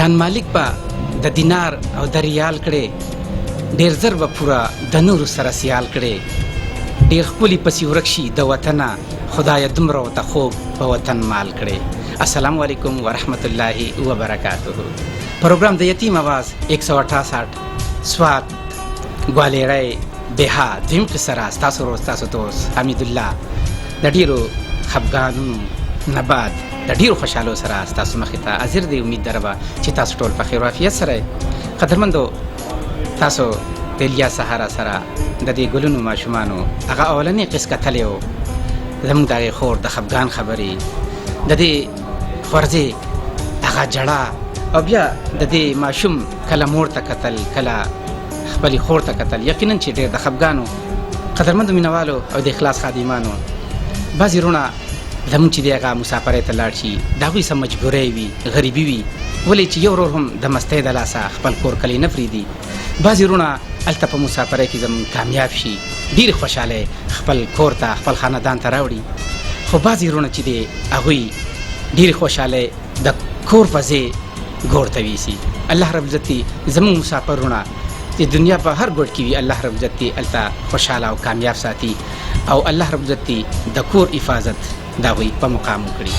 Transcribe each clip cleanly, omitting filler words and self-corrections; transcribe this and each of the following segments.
ځان مالک به د دینار او د ریال کړې، ډېر زر به پوره د نورو سره سیال کړې، ډېر ښکلي پسې ورک شي د وطنه، خدایه دومره ورته خوب په وطن مال کړې. السلام علیکم ورحمت الله وبرکاته. پروګرام د یتیم आवाज 168 سوات ګوالیړی بها دویم قصه راز تاسو روز تاسو دوست حمید الله د ډېرو خفګانونو نه بعد د ډېرو خوشحالو سره تاسو مخې ته حاضر دی. امید دربه چې تاسو ټول په خیر او عافیت سره قدرمندو. تاسو د الیاس سهارا سره د دې ګلونو ماشومانو هغه اولنې قصه کتلې و، زموږ د هغې خور د خفګان خبرې، د دې خورځې هغه جړه، او بیا د دې ماشوم کله مور ته کتل کله خپلې خور ته کتل. یقینا چې ډېر د خفګانو قدرمندو مینوالو او د اخلاص خادمانو بعضې وروڼه زموږ چې دی هغه مسافرۍ ته لاړ شي، د هغوی څه مجبورۍ وي، غریبي وي، ولې چې یو ورور هم د مستۍ د لاسه خپل کور کلی نه پرېږدي. بعضې وروڼه هلته په مسافرۍ کې زموږ کامیاب شي، ډېرې خوشحالۍ خپل کور ته خپل خاندان ته راوړي. خو بعضې وروڼه چې دی هغوی ډېرې خوشحالۍ د کور په ځای ګور ته ویسي. الله رب عزت زموږ مسافر وروڼه د دنیا په هر ګوټ کې وي، الله رب عزت هلته خوشحاله او کامیاب ساتي، او الله رب عزت د کور حفاظت د هغوی په مقام وکړي.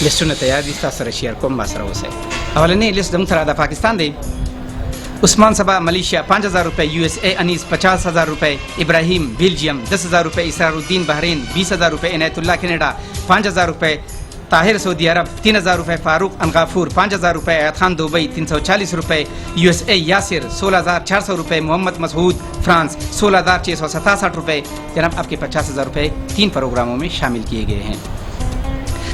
لیستونه تیار دي، تاسو سره شیر کوم، ما سره اوسئ. اولنی لیست زموږ سره د پاکستان دی. عثمان صبا ملیشیا 5000 روپے، یو ایس اے انیس 50000 روپے، ابراہیم بیلجیم 10000 روپے، اسرار الدین بحرین 20000 روپے، عنایت اللہ کینیڈا 5000 روپے، طاہر سعودی عرب 3000 روپے، فاروق انغافور 5000 روپے، ایت خان دبئی 340 روپے، یو ایس اے یاسر 16400 روپے، محمد مسعود فرانس 16667 روپے. جناب آپ کے 50000 روپے 3 پروگراموں میں شامل کیے گئے ہیں.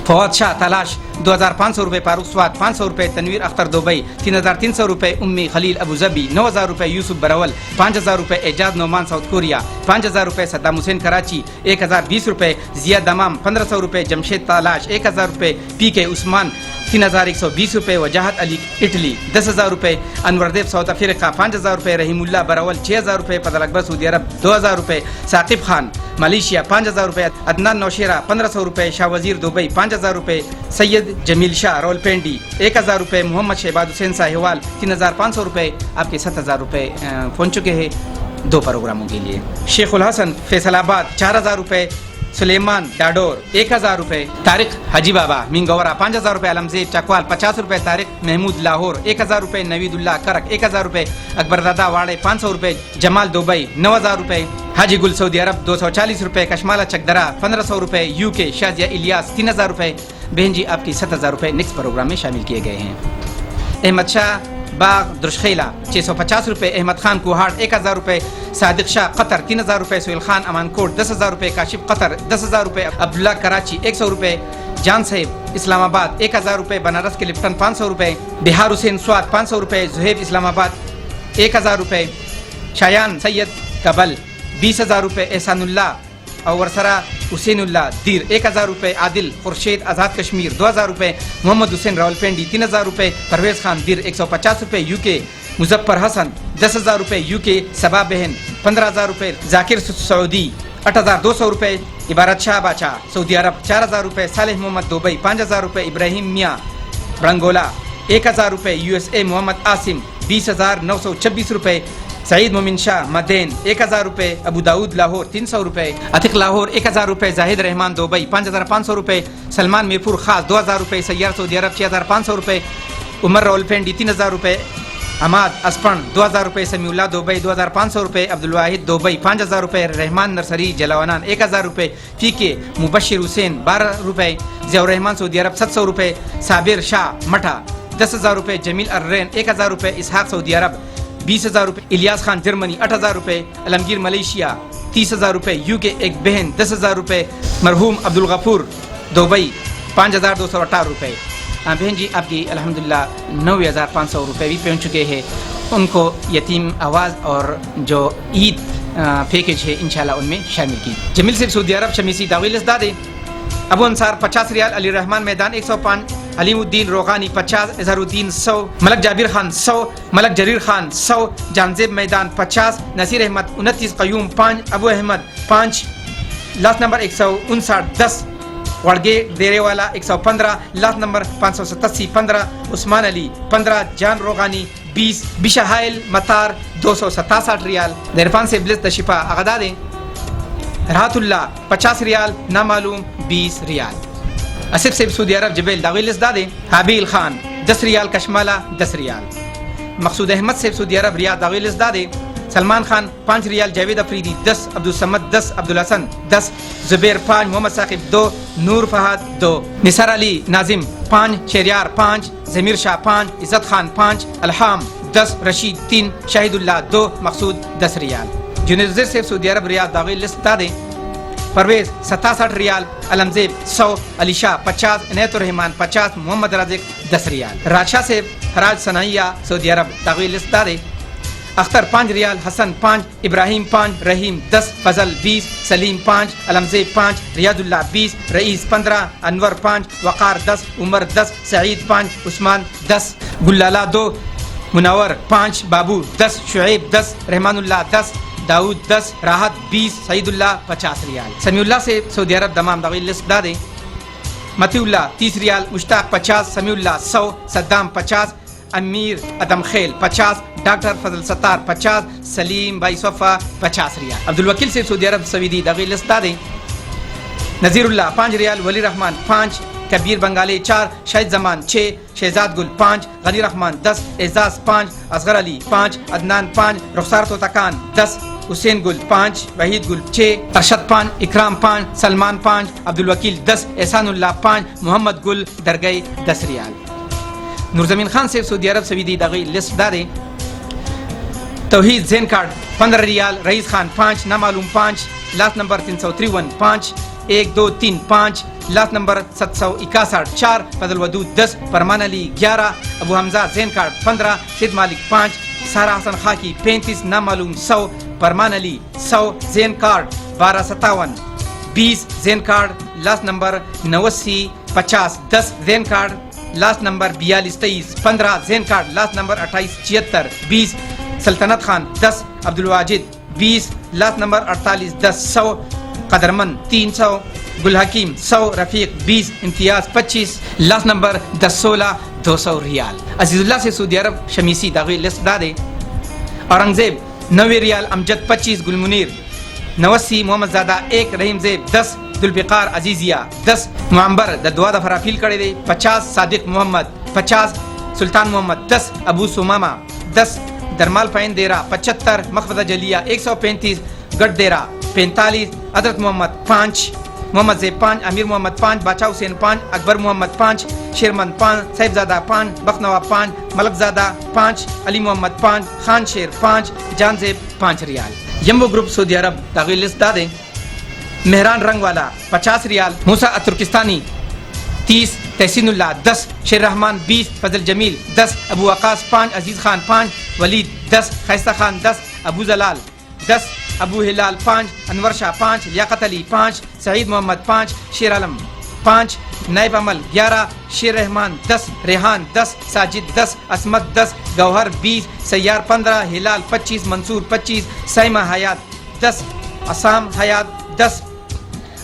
فواد شاہ تلاش 2500 روپے، فاروق سواد 500 روپے، تنویر اختر دبئی 3300 روپے، امی خلیل ابو ظبی 9000 روپے، یوسف براول 5000 روپے، اعجاز نعمان ساؤتھ کوریا 5000 روپے، صدام حسین کراچی 1020 روپے، ضیاء دمام 1500 روپے، جمشید تلاش 1000 روپے، پی کے عثمان 3120 روپے، وجاہت علی اٹلی 10000 روپے، انور دیو ساؤتھ افریقہ 5000 روپے، رحیم اللہ براول 6000 روپے، فضل اکبر سعودی عرب 2000 روپے، ثاقب خان ملیشیا 5000 روپے، عدنان نوشیرہ 1500 روپے، شاہ وزیر دبئی 5000 روپے، سید جمیل شاہ راولپنڈی 1000 روپے، محمد شہباد حسین साहिवाल 3500 रुपए. आपके 7000 रुपए पहुंच चुके हैं 2 प्रोग्रामों के लिए. शेखुल हसन फैसलाबाद 4000 रुपए, सुलेमान डाडोर 1000 रुपए, तारिक हाजी बाबा मिंगौरा 5000 रुपए, अलमजेब चकवाल 50 रुपए, तारिक महमूद लाहौर 1000 रुपए, नवीदुल्लाह करक 1000 रुपए, अकबर दादा वाड़े 500 रुपए, जमाल दुबई 9000 रुपए, हाजी गुल सऊदी अरब 240 रुपए, कशमाला चकदरा 1500 रुपए, यूके शाजिया इलियास 3000 रुपए. बहन जी आपकी 7000 रुपए नेक्स्ट प्रोग्राम में शामिल किए गए हैं. अहमद शाह बाग दुर्शखेला 650 रुपए, अहमद खान कुहाड़ 1000 रुपए, सादिक शाह कतर 3000 रुपए, सुहेल खान अमानकोट 10000 रुपए, काशिफ कतर 10000 रुपए, अब्दुल्ला कराची 100 रुपए, जान साहिब इस्लामाबाद 1000 रुपए, बनारस के लिप्टन 500 रुपए, बिहार हुसैन स्वाद 500 रुपए, जुहेब इस्लामाबाद 1000 रुपए, शायान सैयद कबल 20000 रुपए, एहसानुल्लाह और वरसरा हुसैनुल्लाह दीर 1000 रुपए, आदिल खुर्शीद आज़ाद कश्मीर 2000 रुपए, मोहम्मद हुसैन रावलपिंडी 3000 रुपए, परवेज़ खान दीर 150 रुपए, यूके मुजफ्फर हसन 10000 रुपए, यूके सबा बहन 15000 रुपए, जाकिर सऊदी 8200 रुपए, इबारत शाह बाचा सऊदी अरब 4000 रुपए, सालेह मोहम्मद दुबई 5000 रुपए, इब्राहिम मियाँ ब्रंगोला 1000 रुपए, यूएसए मोहम्मद आसिम 20926 रुपए, सईद मोमिन शाह मदेन 1000 रुपए, अबू दाऊद लाहौर 300 रुपए, अतिक लाहौर 1000 रुपए, जाहिद रहमान दुबई 5500 रुपए, सलमान मीरपुर खास 2000 रुपए, सैयार सऊदी अरब 6500 रुपए, उमर रावलपिंडी 3000 रुपए, अमाद असपन 2000 रुपए, समीउल्लाह दुबई 2500 रुपए, अब्दुल वाहिद दुबई 5000 रुपए, रहमान नर्सरी जलावनान 1000 रुपए, फीके मुबशिर हुसैन 12 रुपए, ज़ियाउर रहमान सऊदी अरब 700 रुपए, साबिर शाह मठा 10000 रुपए, जमील अर्रेन 1000 रुपए, इसहाक सऊदी अरब 20000 रुपए, इलियास खान जर्मनी 8000 रुपए, अलमगीर मलेशिया 30000 रुपए, यूके एक बहन 10000 रुपए, मरहूम अब्दुल गफूर दुबई 5218 रुपए. बहन जी आपकी अल्हम्दुलिल्लाह 9500 रुपए भी पहुंच चुके हैं. उनको यतीम आवाज़ और जो ईद पैकेज है इंशाल्लाह उनमें शामिल की. जमील सिर्फ सऊदी अरब शमीसी दाविल दादे, अबू अंसार 50 रियाल, अली रहमान मैदान 105, अलीमुद्दीन रोगानी 50, इजहारुद्दीन 100, मलक जाबिर खान 100, मलक जरीर खान 100, जानजेब मैदान 50, नसीर अहमद 29, कयूम 5, अबू अहमद 5, लास्ट नंबर 159 10, वड़गे देरे वाला 115, लात नंबर 587 15, उस्मान अली 15, जान रोगानी 20, बिशाहाइल मतार 267 रियाल, इरफान से ब्लिस दशिफा अगदा दें राहतुल्ला 50 रियाल, नामालूम 20 रियाल, आसिफ से सऊदी अरब जबेल दागिलिस दादे, हाबील खान 10 रियाल, कशमाला 10 रियाल, मकसूद अहमद से सऊदी अरब रियाद दागिलिस दादे, सलमान खान 5 रियाल, जावेद अफरीदी 10, अब्दुल समद 10, अब्दुल हसन 10, जुबैर 5, मोहम्मद साकिब 2, नूर फहद 2, निसार अली नाजिम 5, शहरियार 5, जमीर शाह 5, इज्जत खान 5, अलहाम 10, रशीद 3, शाहिदुल्लाह 2, मकसूद 10 रियाल, जुनैद से सऊदी अरब रियाद दागिलिस दादे, परवेज 67 रियाल, अलमजेब 100, अली शाह 50, इनायतुर्रहमान 50, मोहम्मद राजिक 10 रियाल, राजशाह से हराज सनाइया सऊदी अरब दागिलिस दादे, अख्तर 5 रियाल, हसन 5, इब्राहिम 5, रहीम 10, फजल 20, सलीम 5, अलमजेब 5, रियाजुल्लाह 20, रईस 15, अनवर 5, वक़ार 10, उमर 10, सईद 5, उस्मान 10, गुल्लाला 2, मुनव्वर 5, बाबू 10, शुएब 10, रहमानुल्लाह 10, दाऊद 10, राहत 20, सईदुल्लाह 50 रियाल, समीउल्लाह से सऊदी अरब दमाम दागिलिस दादे, मतीउल्लाह 30 रियाल, मुश्ताक 50, समीउल्लाह 100, सद्दाम 50, अमीर अदम खेल 50, डॉक्टर फजल सत्तार 50, सलीम भाई सोफा 50 रियाल, अब्दुल वकील से सऊदी अरब सवीदी दागिलिस दादे, नजीरुल्लाह 5 रियाल, वली रहमान 5, कबीर बंगाली 4, शाहिद जमान 6, शहजाद गुल 5, गनी रहमान 10, एजाज 5, असगर अली 5, अदनान 5, रुखसार तोताकान 10, हुसैन गुल 5, वहीद गुल 6, अरशद 5, इकराम 5, सलमान 5, अब्दुल वकील 10, एहसानुल्लाह 5, मोहम्मद गुल दरगई 10 रियाल, नूरजमीन खान से सऊदी अरब सवीदी दागिलिस दादे, तौहीद जैन कार्ड 15 रियाल, रईस खान 5, नामालूम 5, लात नंबर 353 5, 1 2 3 5, लात नंबर 761 4, फजल वदूद 10, फरमान अली 11, अबू हमजा जैन कार्ड 15, सिद मालिक 5, सारा हसन खाकी 35, नामालूम 100, फरमान अली 100, जैन कार्ड 1257 20, जैन कार्ड लास्ट नंबर 89 50, 10 जैन कार्ड लास्ट नंबर 42 23, 15 जैन card last number 28 76 20, Sultanat Khan 10, Abdul Wajid 20, last number 48 10 100, कदरमन 300, गुल हकीम 100, रफीक 20, इम्तियाज 25, लास्ट नंबर 10 16 200 रियाल, अजीजुल्लाह से सऊदी अरब शमीसी दागिलिस दादे, औरंगजेब 90 रियाल, अमजद 25, गुल मुनीर 89, मोहम्मद ज़ादा 1, रहीम जेब 10, दुलबिकार अजीजिया 10, मुअम्बर द दुआ द फराफिल करे दे 50, सादिक मोहम्मद 50, सुल्तान मोहम्मद 10, अबू सुमामा 10, दरमाल फैन देरा 75, मखफदा जलिया 135, गढ़ देरा 45, हजरत मोहम्मद 5, मोहम्मद जेब 5, अमीर मोहम्मद 5, बादशाह हुसैन 5, अकबर मोहम्मद 5, शेरमन 5, साहिबजादा 5, बखनवा 5, मलकजादा 5, अली मोहम्मद 5, खान शेर 5, जान जेब 5 रियाल, यम्बो ग्रुप सऊदी अरब दागिलिस दादे, मेहरान रंग वाला 50 रियाल, मूसा तुर्किस्तानी 30, तहसीनुल्लाह 10, शेर रहमान 20, फजल जमील 10, अबू वकास 5, अजीज खान 5, वलीद 10, खैस्ता खान 10, अबू जलाल 10, अबू हिलाल 5, अनवर शाह 5, लियाकत अली 5, सईद मोहम्मद 5, शेर आलम 5, नाइब अमल 11, शेर रहमान 10, रेहान 10, साजिद 10, असमत 10, गौहर 20, सैयार 15, हिलाल 25, मंसूर 25, सैमा हयात 10, असाम हयात 10,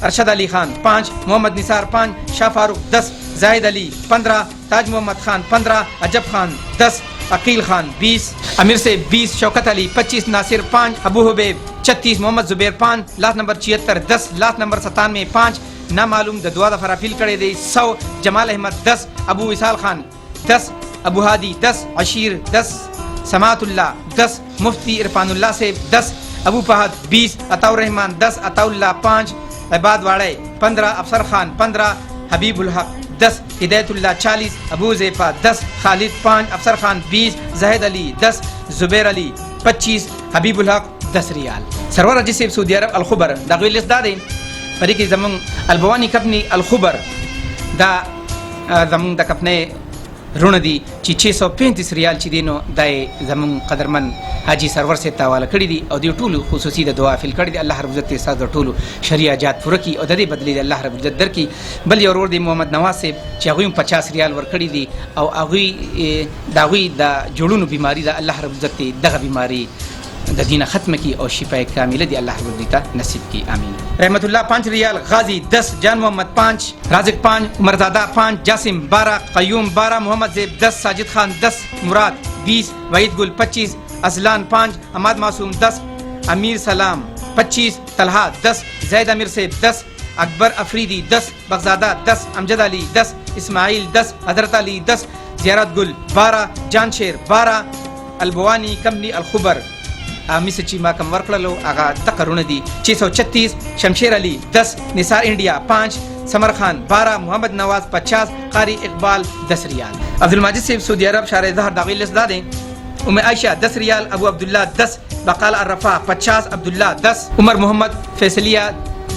अरशद अली खान 5, मोहम्मद निसार 5, शाह फारूक 10, जाहिद अली 15, ताज मोहम्मद खान 15, अजब खान 10, अकील खान 20, अमीर से 20, Shaukat Ali 25, Nasir 5, Abu Hubaib 36, Mohammad Zubair 5, last number 76 10, last number 97 5, नामालूम द दुआ द फराफिल करे दे 100, जमाल अहमद 10, अबू विशाल खान 10, अबू हादी 10, अशीर 10, समातुल्लाह 10, मुफ्ती इरफानुल्लाह से 10, अबू फहद 20, अताउर रहमान 10, अताउल्लाह 5, इबाद वाड़े 15, अफसर खान 15, हबीबुल हक 10, हिदायतुल्लाह 40, अबू ज़ैफा 10, खालिद 5, अफसर खान 20, जहीद अली 10, जुबैर अली 25, हबीबुल हक 10 रियाल, सरवर अजीब सऊदी अरब अलखुबर दागिलिस दादे, फरीकी जमुन अलबवानी कपनी अलखुबर दा जमुन दा कपने ऋण दी ची 635 रियाल ची दिनो दाए जमुन कदरमन हाजी सरवर से तावाला कड़ी दी और दियो टूलू खुसूसी द दुआ फिल कड़ी दी अल्लाह रब इज्जत साद टूलू शरिया जात फुरकी और ददे बदली अल्लाह रब इज्जत दर की बल और दी मोहम्मद नवाज से चागुई 50 रियाल वर कड़ी दी और अगुई दागुई दा जोड़ूनु बीमारी दा अल्लाह रब इज्जत दगा बीमारी د دین ختم کی اور شفا کامله دی الله رب دیتا نصیب کی آمین. رحمت الله 5 ریال، غازی 10، جان محمد 5، رازق 5، عمرزادہ 5، جاسم 12، قیوم 12، محمد زیب 10، ساجد خان 10، مراد 20، وحید گل 25، ازلان 5، حماد معصوم 10، امیر سلام 25، طلحہ 10، زید امیر سیب 10، اکبر افریدی 10، بغزادہ 10، امجد علی 10، اسماعیل 10، حضرت علی 10، زیارت گل 12، جان شیر 12، البوانی کمپنی الخبر امی سے چیما کم ورکلو آغا تقرون دی 636، شمشیر علی 10، نثار انڈیا 5، سمر خان 12، محمد نواز 50، قاری اقبال 10 ریال. عبد الماجد صاحب سعودی عرب شارع ظہر داغی لس دادیں. ام عائشہ 10 ریال، ابو عبداللہ 10، بقال الرفا 50، عبداللہ 10، عمر محمد فیصلیہ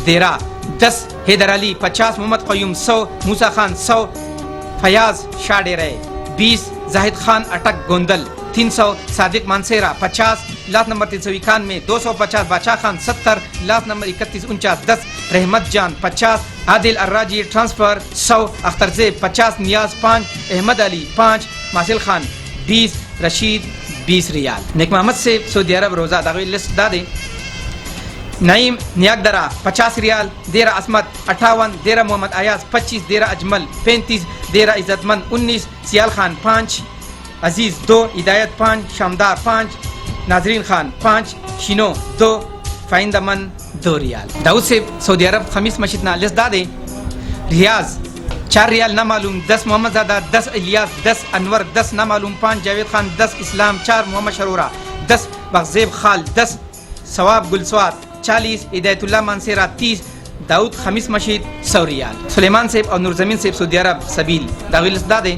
دیرا 10، حیدر علی 50، محمد قیوم 100، موسیٰ خان 100، فیاض شاہ ڈیرے 20، زاہد خان اٹک گوندل 300، صادق مانسیرا 50، لاس نمبر 391 250، بادشاہ خان 70، لاس نمبر 3149 10، رحمت جان 50، عادل الراجی ٹرانسفر 100، اختر زیب 50، نیاز 5، احمد علی 5، ماسل خان 20، رشید 20 ریال. نیک محمد سے سعودی عرب روزہ داغی لسٹ دادیں. نعیم نیاگ درا 50 ریال، دیرہ عصمت 58، دیرہ محمد ایاز 25، دیرہ اجمل 35، دیرہ عزت مند 19، سیال خان 5، عزیز 2، ہدایت 5، شامدار 5، ناظرین خان 5، شینو 2، فائندہ من 2 ریال. داؤد سے سعودی عرب خمیس مشتنا لسٹ دادیں. ریاض 4 ریال نامعلوم 10، محمد زادہ 10، الیاس 10، انور 10 نامعلوم 5، جاوید خان 10، اسلام 4، محمد شرورہ 10، بغزیب خال 10، ثواب گلسوات 40، ہدایت اللہ مانسیرا 30، داؤد خمیس مشید 100 ریال. سلیمان صاحب اور نورزمین صاحب سعودی عرب سبیل داغی لسٹ دادیں.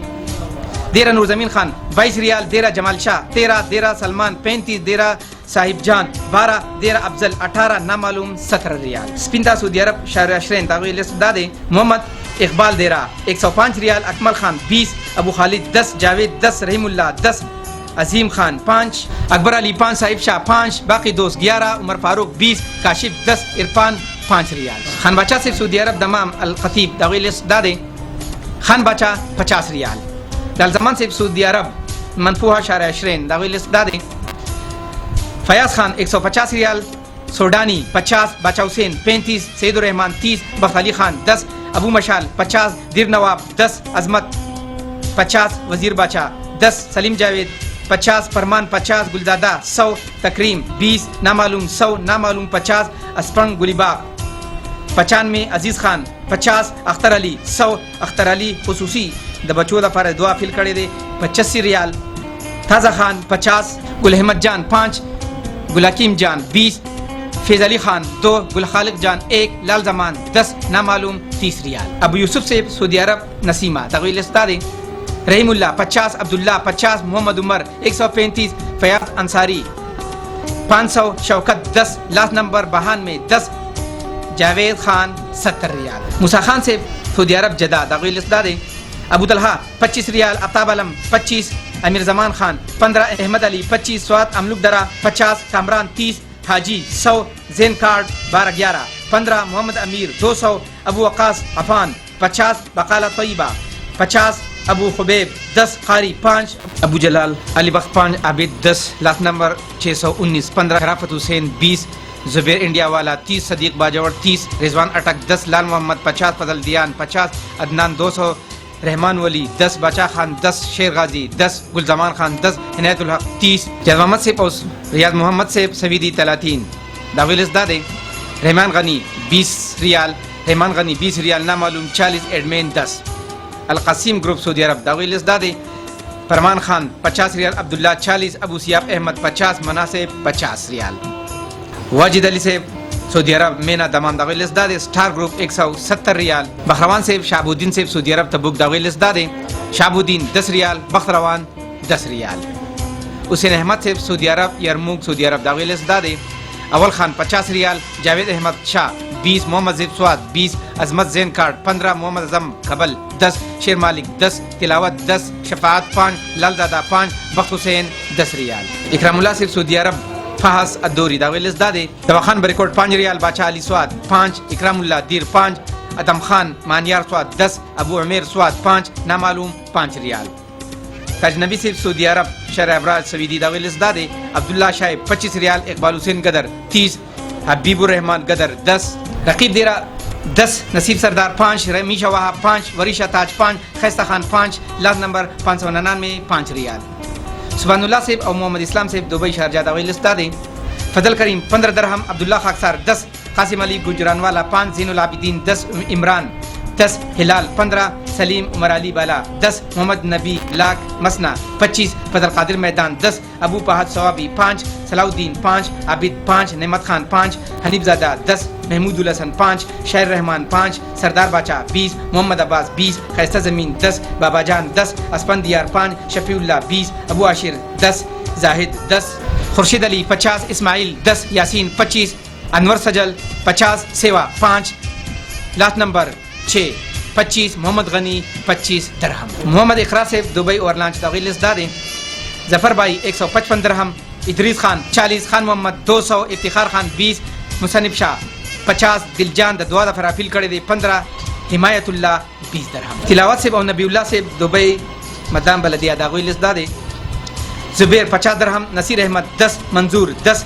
دیرہ نورزمین خان 22 ریال، دیرہ جمال شاہ 13، دیرہ سلمان 35، دیرہ صاحب جان 12، دیرہ افضل 18، نامعلوم 17 ریال. سپنتا سعودی عرب شہر اشرین داغی لسٹ دادیں. محمد اقبال دیرہ 105 ریال، اکمل خان 20، ابو خالد 10، جاوید 10، رحیم اللہ 10، عظیم خان 5، اکبر علی 5، صاحب شاہ 5، باقی دوست 11، عمر فاروق 20، کاشف 10، عرفان 5 ریال. خان باچا صاحب سعودی عرب دمام الخطیب داغی لسٹ دادیں. خان باچا 50 ریال. دال زمان صاحب سعودی عرب منفوحہ شارع اشرین داغی لسٹ دادیں. فیاض خان 150 ریال، سوڈانی 50، باچا حسین 35، سید الرحمان 30، بخت علی خان 10، ابو مشال 50، دیر نواب 10، عظمت 50، وزیر باچا 10، سلیم جاوید 50، فرمان 50، گلزادہ 100، تکریم 20، نامعلوم 100، نامعلوم 50، اسپنگ گلیباغ 95، عزیز خان 50، اختر علی 100، اختر علی خصوصی د بچو لپاره دعا فیل کړی دی 85 ریال. تازہ خان 50، گل احمد جان 5، گل حکیم جان 20، فیض علی خان 2، گل خالق جان 1، لال زمان 10، نامعلوم 30 ریال. ابو یوسف سے سعودی عرب نسیمہ داغی لسٹ دادیں. رحیم اللہ 50، عبداللہ 50، محمد عمر 135، فیاض انصاری 500، شوکت 10، لاس نمبر بہان میں 10، جاوید خان 70 ریال. موسیٰ خان سے سعودی عرب جدہ داغی لسٹ دادیں. ابو طلحہ 25 ریال، افتاب علم 25، امیر زمان خان 15، احمد علی 25، سواد املک درہ 50، کامران 30، حاجی 100، زین کارڈ 1211، 15، محمد امیر 200، ابو وقاص عفان 50، بقالہ طیبہ 50، ابو خبیب 10، قاری 5، ابو جلال علی بخت 5، عابد 10، لاس نمبر 619 15، شرافت حسین 20، زبیر انڈیا والا 30، صدیق باجوڑ 30، رضوان اٹک 10، لال محمد 50، فضل دیان 50، عدنان 200، رحمان ولی 10، باچا خان 10، شیر غازی 10، گلزمان خان 10، عنایت الحق 30، جاز محمد سے پوس ریاض محمد سے سویدی 30 داغی لسٹ دادیں. رحمان غنی 20 ریال، رحمان غنی 20 ریال، نامعلوم 40، ایڈمین 10. القاسم گروپ سعودی عرب داغی لسٹ دادیں. فرمان خان 50 ریال، عبداللہ 40، ابو سیاب احمد 50، مناسب 50 ریال. واجد علی سے سعودی عرب مینا دمام داغی لسٹ دادیں. سٹار گروپ 170 ریال. بخروان سے شہاب الدین سے سعودی عرب تبوک داغی لسٹ دادیں. شہاب الدین 10 ریال، بخروان 10 ریال. حسین احمد سے سعودی عرب یرموک سعودی عرب داغی لسٹ دادیں. اول خان 50 ریال، جاوید احمد شاہ 20، محمد زیب سواد 20، عظمت زین کارڈ 15، محمد اعظم کبل 10، شیر مالک 10، تلاوت 10، شفاعت 5، لال دادا 5، بخت حسین 10 ریال. اکرام اللہ سے سعودی عرب فحص الدوری داغی لسٹ دادیں. دواخان بریکوٹ 5 ریال، باچا علی سواد 5، اکرام اللہ دیر 5، ادم خان مانیار سواد 10، ابو عمیر سواد 5، نامعلوم 5 ریال. تاج نبی سے سعودی عرب शहर अबराज सवीदी दाविलिस दादे अब्दुल्ला शाह 25 रियाल, इकबाल हुसैन गदर 30, हबीबुर रहमान गदर 10, रकीब देरा 10, नसीब सरदार 5, रमीशा वहाब 5, वरीशा ताज 5, खैस्ता खान 5, लास्ट नंबर 599 5 रियाल। सुभानुल्लाह सेब और मोहम्मद इस्लाम सेब दुबई शारजा दाविलिस दादे फजल करीम 15 दरहम, अब्दुल्ला खाकसार 10, कासिम अली गुजरानवाला 5, ज़ैनुल आबिदीन 10, इमरान 10, हिलाल 15, सलीम उमर अली बाला 10, मोहम्मद नबी लाख मसना 25, फजल कादिर मैदान 10, अबू फहद सवाबी 5, सलाउद्दीन 5, आबिद 5, नेमत खान 5, हनीफजादा 10, महमूदुल हसन 5, शायर रहमान 5, सरदार बाचा 20, मोहम्मद अब्बास 20, खैस्ता ज़मीन 10, बाबाजान 10, असपंदियार 5, शफीउल्लाह 20, अबू आशिर 10, जाहिद 10, खुर्शीद अली 50, इस्माइल 10, यासीन 25, अनवर सजल 50, सेवा 5, लास्ट नंबर 6 25, मोहम्मद गनी 25 दरहम। मोहम्मद इकरा से दुबई और लांच दाविलिस दादे जफर भाई 155 दरहम, इदरीस खान 40, खान मोहम्मद 200, इफ्तिखार खान 20, मुसन्निफ शाह 50, दिलजान दुआ दफरा फील करे दे 15, हिमायतुल्लाह 20 दरहम। तिलावत से और नबीउल्लाह से दुबई मदाम बलदिया दाविलिस दादे जुबैर 50 दरहम, नसीर अहमद 10, मंजूर 10,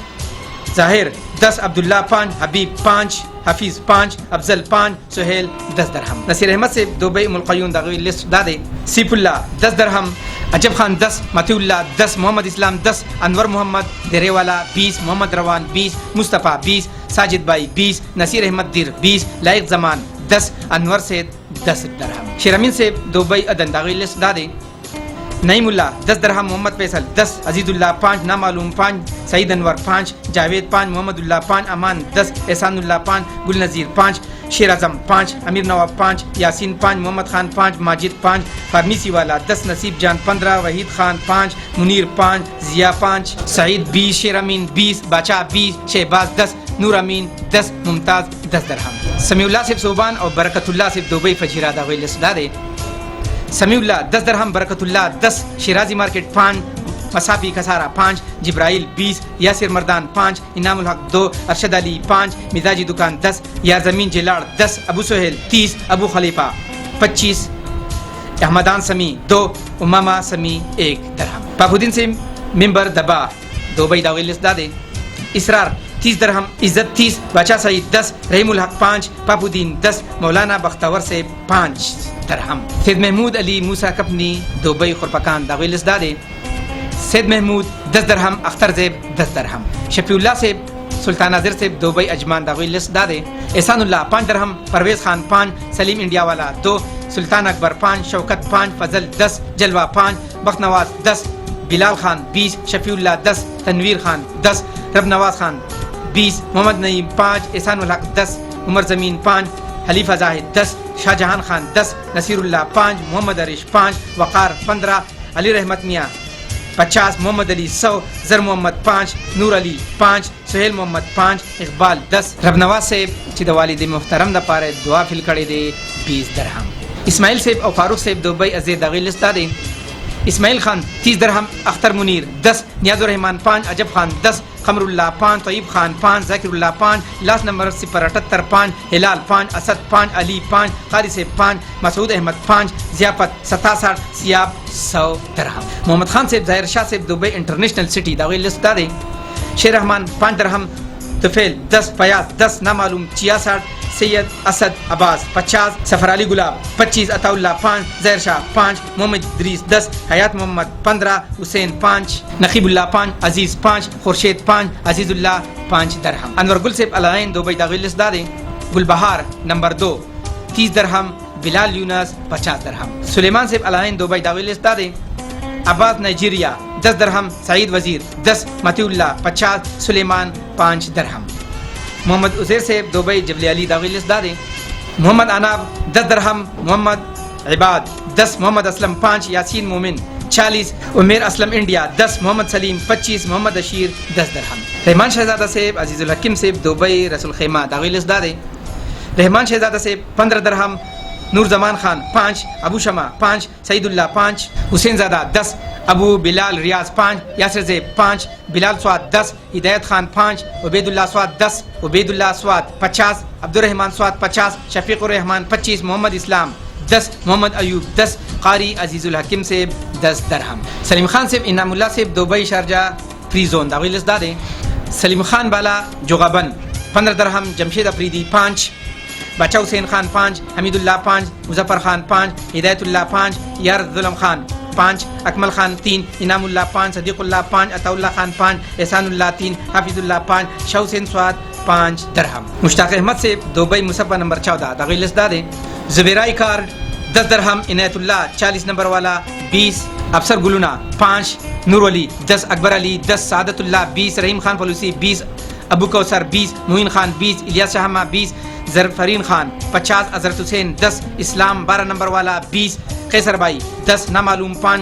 जाहिर 10, अब्दुल्ला 5, हबीब 5, हफीज 5, अफजल 5, सुहेल 10 दरहम। नसीर अहमद से दुबई मुल्क़य्यून दाविलिस दादे सीफुल्ला 10 दरहम, अजब खान 10, मतीउल्लाह 10, मोहम्मद इस्लाम 10, अनवर मोहम्मद देरेवाला 20, मोहम्मद रवान 20, मुस्तफ़ा 20, साजिद भाई 20, नसीर अहमद दिर 20, लाइक जमान 10, अनवर से 10 दरहम। शेरमीन से दुबई अदन दाविलिस दादे नईमुल्ला 10 दरहम, मोहम्मद फैसल 10, अजीजुल्लाह 5, नामालूम 5, सईद अनवर 5, जावेद 5, मोहम्मदुल्लाह 5, अमान 10, एहसानुल्लाह 5, गुल नज़ीर 5, शेर आजम 5, अमीर नवाब 5, यासीन 5, मोहम्मद खान 5, माजिद 5, फार्मीसी वाला 10, नसीब जान 15, वहीद खान 5, मुनीर 5, जिया 5, सईद 20, शेर अमीन 20, बाचा 20, शहबाज 10, नूर अमीन 10, मुमताज 10 दरहम। समीउल्लाह सिब सुबान और बरकतुल्लाह सिब दुबई फजीरा दाविलिस दादे समीउल्लाह 10 दरहम, बरकतुल्लाह 10, शिराजी मार्केट 5, मसाफी खसारा 5, जिब्राइल 20, यासिर मर्दान 5, इनामुल हक 2, अरशद अली 5, मिजाजी दुकान 10, या जमीन जिलाड़ 10, अबू सुहेल 30, अबू खलीफा 25, अहमदान समी 2, उमामा समी 1 दरहम। पाबुद्दीन से मिंबर दबा दुबई दाविलिस दादे इसरार 30 दरहम, इज्जत 30, बाचा सईद 10, रहीमुल हक 5, पाबुद्दीन 10, मौलाना बख्तावर से 5 दरहम। सैयद महमूद अली मूसा कपनी दुबई खुरपकान दाविलिस दादे सैयद महमूद 10 दरहम, अख्तर ज़ेब 10 दरहम। शफीउल्लाह से सुल्तान नाजिर से दुबई अजमान दाविलिस दादे एहसानुल्लाह 5 दरहम, परवेज़ खान 5, सलीम इंडिया वाला 2, सुल्तान अकबर 5, शौकत 5, फजल 10, जलवा 5, बख्तनवाज 10, बिलाल खान 20, शफीउल्लाह 10, तनवीर खान 10, रबनवाज खान 20, मोहम्मद नईम 5, एहसानुल हक 10, उमर जमीन 5, हलीफा जाहिद 10, शाहजहान खान 10, नसीरुल्लाह 5, मोहम्मद अरिश 5, वक़ार 15, अली रहमत मियाँ 50, मोहम्मद अली 100, जर मोहम्मद 5, नूर अली 5, सुहेल मोहम्मद 5, इकबाल 10। रबनवाज से चिद वालिद मुहतरम द पारे दुआ फिल करे दे 20 दरहम। इस्माइल सेब और फारूक सेब दुबई अज़ीर दाविलिस दादे इस्माइल खान 30 दरहम, अख्तर मुनीर 10, नियाजुर रहमान 5, अजब खान 10, कमरुल्लाह 5, तय्यब खान 5, ज़ाकिरुल्लाह 5, लास्ट नंबर 078 5, हिलाल 5, असद 5, अली 5, कारी सेब 5, मसूद अहमद 5, ज़ियाफत 67, सियाब 100 दरहम। मोहम्मद खान सेब ज़ाहिर शाह सेब दुबई इंटरनेशनल सिटी दाविलिस दादे शेर रहमान 5 दरहम, तुफेल 10, फयाज 10, नामालूम 66, सैयद असद अब्बास 50, सफर अली गुलाब 25, अताउल्लाह 5, ज़हर शाह 5, मोहम्मद इद्रीस 10, हयात मोहम्मद 15, हुसैन 5, नकीबुल्लाह 5, अजीज़ 5, खुर्शीद 5, अजीज़ुल्लाह 5 दरहम। अनवर गुल सेब अलाइन दुबई दाविलिस दादे गुलबहार नंबर 2 30 दरहम, बिलाल यूनस 50 दरहम। सुलेमान सेब अलाइन दुबई दाविलिस दादे अब्बास नाइजीरिया 10 दरहम, सईद वजीर 10, मतीउल्लाह 50, सुलेमान 5 दरहम। मोहम्मद उज़ैर सेब दुबई जबल अली दाविलिस दादे मोहम्मद अनाब 10 दरहम, मोहम्मद इबाद 10, मोहम्मद असलम 5, यासीन मोमिन 40, उमेर असलम इंडिया 10, मोहम्मद सलीम 25, मोहम्मद अशीर 10 दरहम। रहमान शहजादा सेब अजीज़ुल हकीम सेब दुबई रसूल खैमा दाविलिस दादे रहमान शहजादा सेब 15 दरहम, नूर जमान खान 5, अबू शमा 5, सईदुल्लाह 5, हुसैन ज़ादा 10, अबू बिलाल रियाज 5, यासिर ज़ेब 5, बिलाल स्वाद 10, हिदायत खान 5, उबैदुल्लाह स्वाद 10, उबैदुल्लाह स्वाद 50, अब्दुर्रहमान स्वाद 50, शफीकुर रहमान 25, मोहम्मद इस्लाम 10, मोहम्मद अयूब 10, कारी अजीज़ुल हकीम सेब 10 दरहम। सलीम खान साहब इनामुल्लाह साहब दुबई शारजा फ्री जोन दागी लिस्ट दादे। सलीम खान बाला जोगाबन 15 दरहम। जमशेद अफरीदी 5, बाचा हुसैन खान 5, हमीदुल्लाह 5, मुजफ्फर खान 5, हिदायतुल्लाह 5, यारजुलम खान 5, अकमल खान 3, इनामुल्लाह 5, सदीकुल्लाह 5, अताउल्लाह खान 5, एहसानुल्लाह 3, हाफिजुल्लाह 5, शाह हुसैन स्वाद 5 दरहम। मुश्ताक अहमद से दुबई मुसब्बा नंबर 14 दागी लिस्ट दादे। जुबैराई कार 10 दरहम। इनायतुल्लाह 40 नंबर वाला 20, अफसर गुलुना 5, नूर अली 10, अकबर अली 10, सादतुल्लाह 20, रहीम खान फलूसी 20, अबू कौसर 20, मुइन खान 20, इलियास शाहमा 20, जरफरीन खान 50, हजरत हुसैन 10, इस्लाम 12 नंबर वाला 20, कैसर भाई 10, नामालूम 5,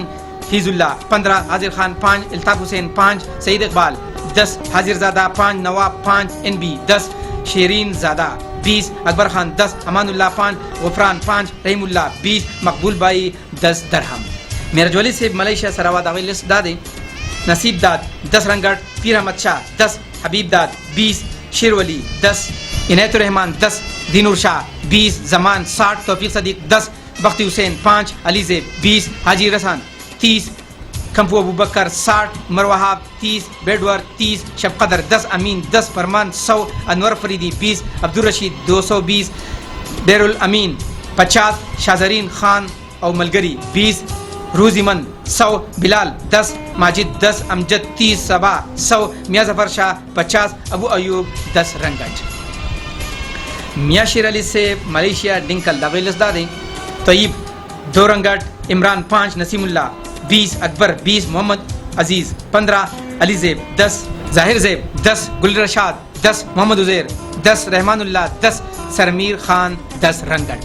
फीजुल्लाह 15, हाजिर खान 5, इल्ताफ हुसैन 5, सईद इकबाल 10, हाजिरजादा 5, नवाब 5, एनबी 10, शेरीन ज़ादा 20, अकबर खान 10, अमानुल्लाह 5, गुफरान 5, रहीमुल्लाह 20, मकबूल भाई 10 दरहम। मेरजोली से मलेशिया सरावा दागी लिस्ट दादे। नसीब दाद 10 रंगट, पीर अहमद शाह 10, हबीब दाद 20, शेरवली 10, इनायतुर रहमान 10, दीनुर शाह 20, जमान 60, तौफीक सदीक 10, बख्ती हुसैन 5, अली ज़ेब 20, हाजी रसान 30, खम्फू अबू बकर 60, उमर वहाब 30, बेडवर 30, शबकदर 10, अमीन 10, फरमान 100, अनवर फरीदी 20, अब्दुल रशीद 220, बैरुल अमीन 50, शाहजरीन खान और मलगरी 20, रूजीमन 100, बिलाल 10, माजिद 10, अमजद 30, सबा 100, मियाँ जफर शाह 50, अबू अयूब 10 रंगट। मियाँ शेर अली से मलेशिया डिंकल दागी लिस्ट दादे। तय्यब 2 रंगट, इमरान 5, नसीमुल्लाह 20, अकबर 20, मोहम्मद अजीज 15, अली ज़ेब 10, जाहिर ज़ेब 10, गुल रशाद 10, मोहम्मद उज़ैर 10, रहमानुल्लाह 10, सरमीर खान 10 रंगट।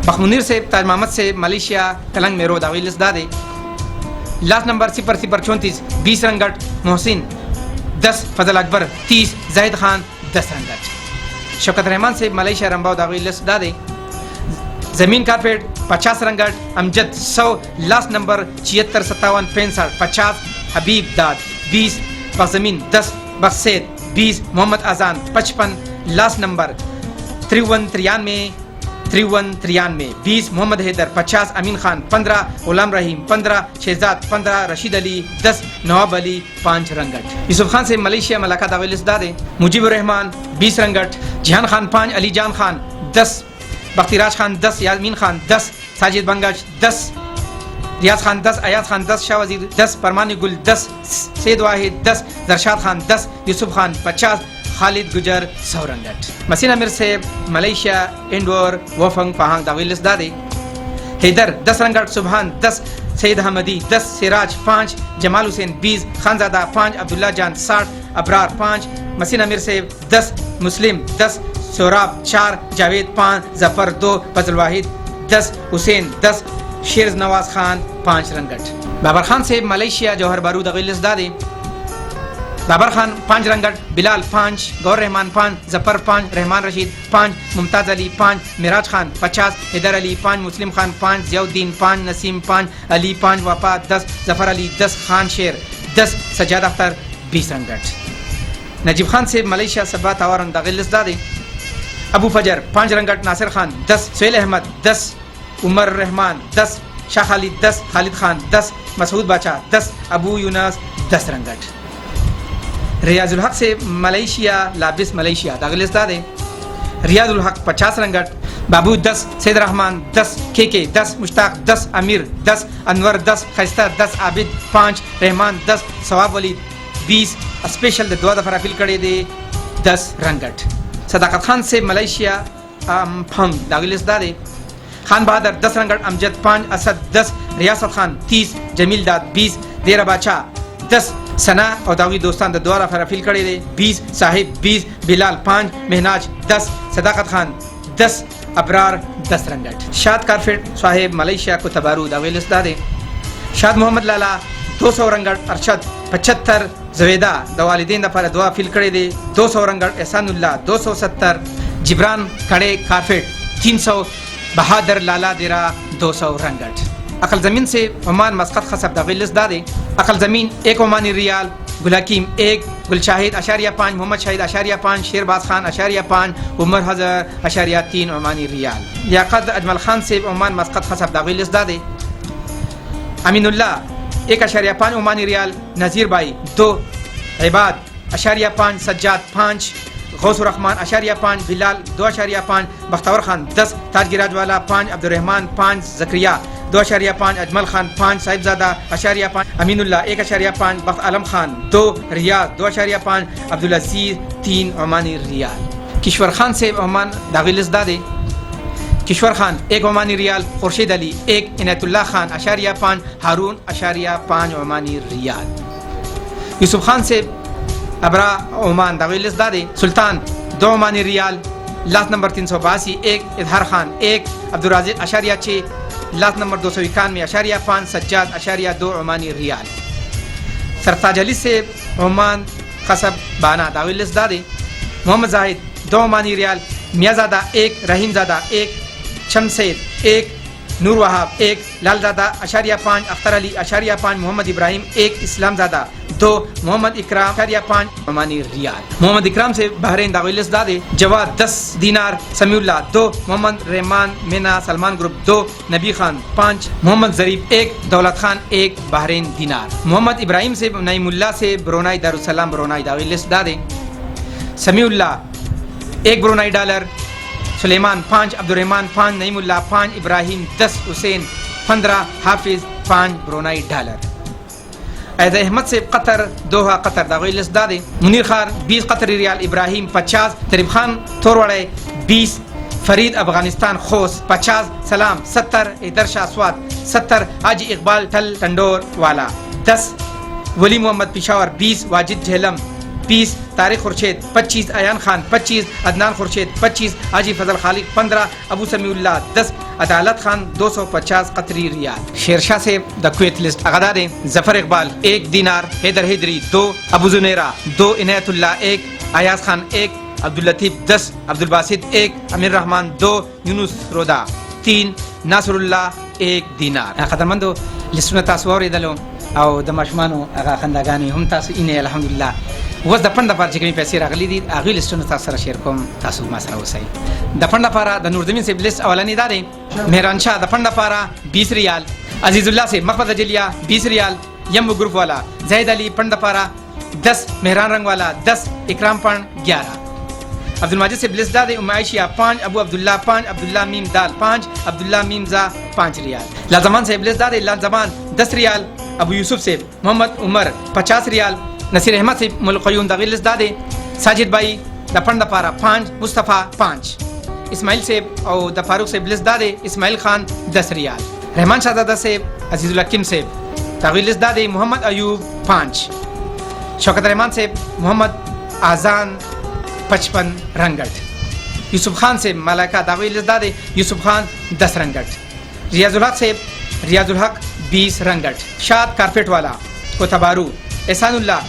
बखमुनीर से ताज मोहम्मद से मलेशिया कलंग में दागी लिस्ट दादे। लास्ट नंबर 0034, 20 रंगट, मोहसिन 10, फजल अकबर 30, जाहिद खान 10 रंगट। शौकत रहमान से मलेशिया रंबाव दागी लिस्ट दादे। जमीन कारपेट 50 रंगट, अमजद 100, लास्ट नंबर 76 57 65 50, हबीब दाद 20, बखजमीन 10, बखसैद 20, मोहम्मद आजान 55, लास्ट नंबर 5393 20, मोहम्मद हैदर 50, अमीन खान 15, गुलाम रहीम 15, शहजाद 15, रशीद अली 10, नवाब अली 5 रंगट। यूसुफ खान से मलेशिया मलाका दागी लिस्ट दादे। मुजीबुर रहमान 20 रंगट, जिहान खान 5, अली जान खान 10, बख्तिराज खान 10, याजमीन खान 10, साजिद बंगज 10, रियाज खान 10, अयाज खान 10, शाह वजीर 10, परमानी गुल 10, सैद वाहिद 10, जरशाद खान 10, यूसुफ खान 50, खालिद गुजर 100 रंगट। मसीन अमीर से मलेशिया इंडोर वफंग पहांग दागी लिस्ट दादे। हैदर 10 रंगट, सुबहान 10, सईद अहमदी 10, सिराज 5, जमाल हुसैन 20, खानजादा 5, अब्दुल्ला जान 60, अबरार 5, मसीन अमीर से 10, मुस्लिम 10, सोराब 4, जावेद 5, जफर 2, फजल वाहिद 10, हुसैन 10, शेर नवाज खान 5 रंगट। बाबर खान से मलेशिया जौहर बारूद दागी लिस्ट दादे। बाबर खान 5 रंगट, बिलाल 5, गौर रहमान 5, जफर 5, रहमान रशीद 5, मुमताज़ अली 5, मिराज खान 50, हैदर अली 5, मुस्लिम खान 5, ज़ियाउद्दीन 5, नसीम 5, अली 5, वफा 10, जफर अली 10, खान शेर 10, सज्जाद अख्तर 20 रंगट। नजीब खान से मलेशिया सबा तावारन दागी लिस्ट दादे। अबू फजर 5 रंगट, नासिर खान 10, सुहेल अहमद 10, उमर रहमान 10, शाह खालिद 10, खालिद खान 10, मसूद बाचा 10, अबू यूनस 10 रंगट। रियाजुल हक से मलेशिया लाबिस मलेशिया दागी लिस्ट दादे। रियाजुल हक 50 रंगट, बाबू 10, सैद रहमान 10, के 10, मुश्ताक 10, अमीर 10, अनवर 10, खैस्ता 10, आबिद 5, रहमान 10, सवाब वली 20, स्पेशल द 2 दफा फिल करे दे 10 रंगट। सदाकत खान से मलेशिया फंग दागी लिस्ट दादे। खान बहादुर 10 रंगट, अमजद 5, असद 10, रियासत खान 30, जमील दाद 20, देरा बाचा 10, सना और दागी दोस्तान द द्वारा फराफिल करे दे 20, साहिब 20, बिलाल 5, महनाज 10, सदाकत खान 10, अबरार 10 रंगट। शाद कारफेट साहिब मलेशिया को तबारू दागी लिस्ट दादे। शाद मोहम्मद लाला 200 रंगट, अरशद 75, जवेदा दवालिदीन दफा दुआ फिल करे दे 200 रंगट, एहसानुल्लाह 270, जिब्रान खड़े कारफेट 300, बहादुर लाला देरा 200 रंगट। अकल ज़मीन से ओमान मस्कत खसब दागी लिस्ट दादे। अकल ज़मीन 1 ओमानी रियाल, गुलहकीम 1, गुलशाहिद #5, मोहम्मद शाहिद #5, शेरबाज खान #5, उमर हज़र #3 ओमानी रियाल। याकद अजमल खान से ओमान मस्कत खसब दागी लिस्ट दादे। अमीनुल्लाह 1.5 ओमानी रियाल नज़ीर भाई 2, इबाद 0.5, सज्जाद 5, गौसुर रहमान 0.5, बिलाल 2.5, बख्तावर खान 10, ताजगिराज वाला 5, अब्दुलरहमान 5, जकरिया 2.5, अजमल खान 5, साहिबजादा 0.5, अमीनुल्लाह 1.5, बख्त आलम खान 2, रियाज 2.5, अब्दुल अजीज 3 ओमानी रियाल। किश्वर खान से ओमान दागिल दादे किश्वर खान 1 ओमानी रियाल, खुर्शीद अली 1, इनायतुल्लाह खान 0.5, हारून 0.5 ओमानी रियाल। यूसुफ खान से अबरा ओमान दागिल दादे सुल्तान 2 ओमानी रियाल, लास्ट नंबर 382, 1, इजहार Khan 1, Abdul Rajik 0.6, last number 291, 0.5, Sajjad 0.2 Omani riyal. सरताज अली से ओमान खसब बाना दागिल दादे मोहम्मद जाहिद 2 ओमानी रियाल, मियाजादा 1, रहीमजादा 1, शमसेद 1, नूर वहाब 1, लालजादा 0.5, अख्तर अली 0.5, मोहम्मद इब्राहिम 1, इस्लामजादा 2, मोहम्मद इकराम 0.5 ओमानी रियाल। मोहम्मद इकराम से बहरीन दागिल दादे जवाद 10 दीनार, समीउल्लाह 2, मोहम्मद रहमान मीना सलमान ग्रुप 2, नबी खान 5, मोहम्मद जरीफ 1, दौलत खान 1, बहरीन दीनार। मोहम्मद इब्राहिम से नईमुल्लाह से ब्रोनाई दारुसलाम ब्रोनाई दागिल दादे समीउल्लाह 1 ब्रोनाई डॉलर, सुलेमान 5, अब्दुलरहमान 5, नईमुल्लाह 5, इब्राहिम 10, हुसैन 15, हाफिज 5 ब्रोनाई डॉलर। ऐद अहमद से कतर दोहा कतर दागिल दादे मुनीर खान 20 कतरी रियाल, इब्राहिम 50, तरीब खान थोरवाड़े 20, फरीद अफगानिस्तान खोस 50, सलाम 70, इधर शाह स्वाद 70, हाजी इकबाल ठल टंडोर वाला 10, वली मोहम्मद पिशावर 20, वाजिद झेलम 20, तारिक खुर्शीद 25, अयान खान 25, अदनान खुर्शीद 25, हाजी फजल खालिक 15, अबू समीउल्लाह 10, अदालत खान 250 कतरी रियाल। शेरशाह से द क्वेत लिस्ट अगदादे जफर इकबाल 1 दीनार, हैदर हैदरी 2, अबू जुनेरा 2, इनायतुल्लाह 1, अयाज खान 1, अब्दुल लतीफ 10, अब्दुल बासित 1, अमीर रहमान 2, यूनुस रोदा 3, नासरुल्लाह 1 दीनार। खदरमंदो लिस्टونه تاسو اوریدلو او د ماشومانو هغه خنداګانی هم تاسو اینه الحمدلله وز د فند لپاره چې کومې پیسې راغلي دي هغه لیستونه تاسو سره شیر کوم، تاسو ما سره اوسئ. د فند لپاره د نورزمین صاحب لیست اولنی دا دی، مهران شاه د فند لپاره 20 ریال، عزیز الله صاحب مخفض جلیہ 20 ریال، یمبو گروپ والا زاہد علی فند لپاره 10، مهران رنگ والا 10، اکرام پن 11، عبدالماجد سے بلس داد ام عائشہ 5، ابو عبداللہ 5، عبداللہ میم دال 5، عبداللہ میم زا 5 ریال، لازمان سے بلس داد لازمان 10 ریال، ابو یوسف سے محمد عمر 50 ریال، نصیر احمد سے ملقیون دغیلس دادے، ساجد بھائی دفن دپارا 5، مصطفیٰ 5، اسماعیل سے او د فاروق سے بلس دادے، اسماعیل خان 10 ریال، رحمان شہزادہ سے عزیز الحکیم سے دغیلس دادے، محمد ایوب 5، شوکت رحمان سے محمد آزان 55 رنگٹ، یوسف خان سے ملکہ دغیلس دادے، یوسف خان 10 رنگٹ، ریاض الحق سے ریاض الحق 20 رنگٹ، شاد کارپیٹ والا کوتبارو احسان اللہ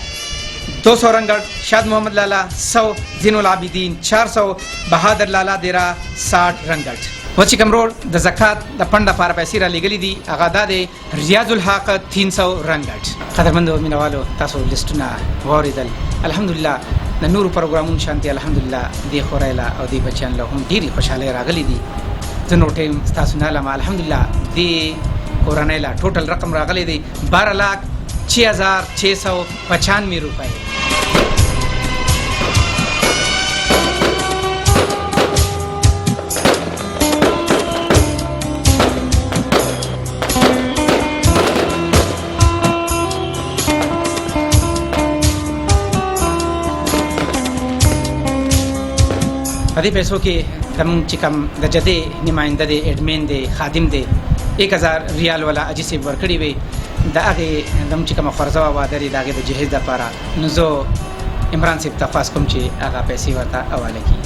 200 رنگٹ، شاد محمد لالا 100، زین العابدین 400، بہادر لالا دیرا 60 رنگٹ. وچی کم روڈ د زکات د پنډه لپاره پیسې را لګلې دي، هغه دا دی ریاض الحق 300 رنگٹ. قدرمندو مینوالو تاسو لیسټونه واوریدل، الحمدلله د نورو پروګرامونو شانتي الحمدلله دی خورایلا او دی بچیان له هم ډېرې خوشحالۍ راغلي دي. زه نو ټیم ستاسو نه لم الحمدلله دی کورنۍ لا ټوټل رقم راغلی دی 12,0695 روپۍ. په دې پیسو کې زموږ چې کوم د جدې نماینده دی، ایډمین دی، خادم دی، 1000 ریال والا اجي سي ورکړي وي، د هغه زموږ چې کوم خرڅه وا درې دغه د جهیز لپاره نو زه عمران صاحب تفاس کوم چې هغه پیسې ورته حواله کړي.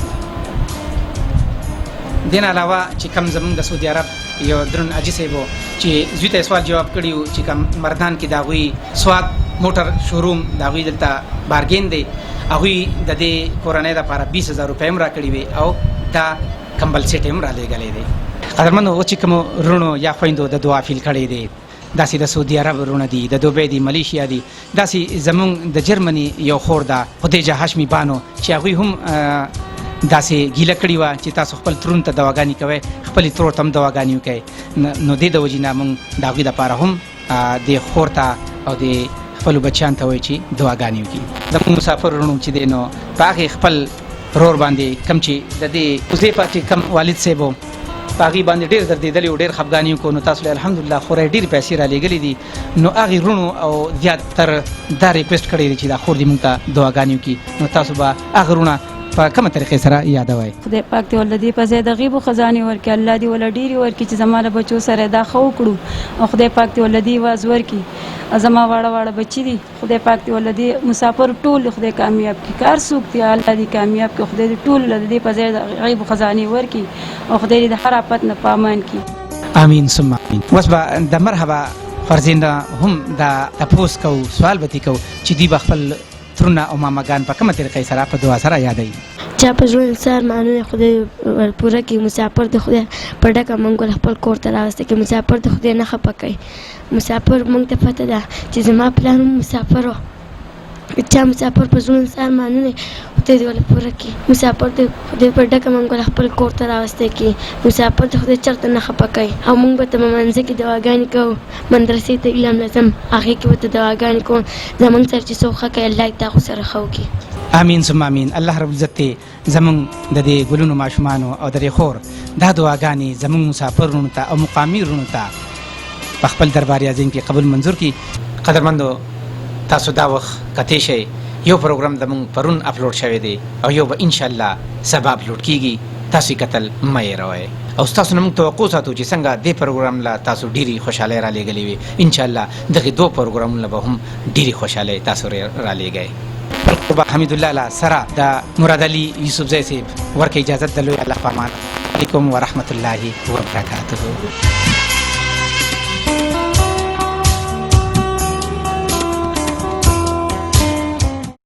دین علاوه چې کوم زموږ د سعودي عرب یو درن اجي سي وو چې زوی ته سوال جواب کړیو چې کوم مردان کې دا غوي سواد موټر شوروم دا غوي دلته بارګین دی، هغه د دې کورنۍ لپاره 20000 روپۍ هم راکړي وي او دا کمبل سیټ هم را لېږلی دی. قدرمنو و چې کوم رونو یا خویندو د دعا فیل کړی دی، داسې د سعودي عرب رونه دي، د دوبۍ دي، ملیشیا دي، داسې زمونږ د جرمني یو خور ده خدیجه هاشمي بانو چې هغوی هم داسې ګیله کړې وه چې تاسو خپل ترون ته دواګانې کوئ، خپلې ترور ته هم دواګانې وکئ، نو دې د وجې نه موږ د هغوی دپاره هم د خور ته او د خپلو بچیان ته وایي چې دعاګانې وکړي. زموږ مسافر وروڼو چې دی نو په هغې خپل رور باندې کم چې د دې حذیفه چې کم والد صاحب و په هغې باندې ډېر دردېدلی و، ډېر خفګان یې وکړو. نو تاسو له الحمدلله خورا یې ډېرې پیسې رالېږلې دي. نو هغې وروڼو او زیاتر دا ریکویسټ کړی دی چې دا خور دې موږ ته دعاګانې وکړي. نو تاسو به هغه وروڼه په کومه طریقې سره یادوئ؟ خدای پاک دې ول دې په ځای د غیبو خزانې ورکړي، الله دې ول ډېرې ورکړي چې زما له بچو سره دا ښه وکړو، او خدای پاک دې ول دې واز ورکړي. زما واړه واړه بچي دي، خدای پاک دې ول دې مسافر ټول خدای کامیاب کړي. کار څوک دی الله دې کامیاب کړي، خدای دې ټول له دې په ځای د غیبو خزانې ورکړي، او خدای دې د هر آفت نه په امان کړي. آمین ثم آمین. اوس به د مرحبا فرزینده هم دا تپوس کوو، سوال به ترې کوو چې دوی به خپل ترونه او ماماګان په کومه طریقې سره په دعا سره یادوي. چا په ژوند انسان معنونه خدای پوره کړي، مسافر د خدای په ډکه موږ خپل کور ته راوسته کړي، مسافر د خدای نه خفه کوي. مسافر موږ ته پته ده چې زما پلان هم مسافر و، چا مسافر په ژوند انسان معنونه خدای دې ول پوره کړي. مسافر د خدای په ډکه موږ خپل کور ته راوسته کړي، مسافر د خدای چرته نه خفه کوي. او موږ به ته منځ کې دعاګانې کوو، مدرسې ته علم لازم هغې کې به ته دعاګانې کوو زموږ سره چې څوک ښه کوي الله دې تا سره ښه وکړي. آمین ثم آمین. الله رب العزت دې زموږ د دې ګلونو ماشومانو او د دې خور دا دعاګانې زموږ مسافر وروڼو ته او مقامي وروڼو ته په خپل دربار عظیم کې قبول منظور کړي. قدرمندو تاسو دا وخت کتی شئ، یو پروګرام زموږ پرون اپلوډ شوی دی او یو به انشاءالله سبا اپلوډ کیږي. تاسو یې کتل مه هېروئ او ستاسو نه موږ توقع ساتو چې څنګه دې پروګرام له تاسو ډېرې خوشحالۍ رالېږلې وي، انشاءالله دغې دوه پروګرامونو له به هم ډېرې خوشحالۍ تاسو رالېږئ. حمید الله له سره د مراد علي یوسفزی صاحب ورکه اجازت د لوی الله په امان. علیکم ورحمت الله وبرکاته.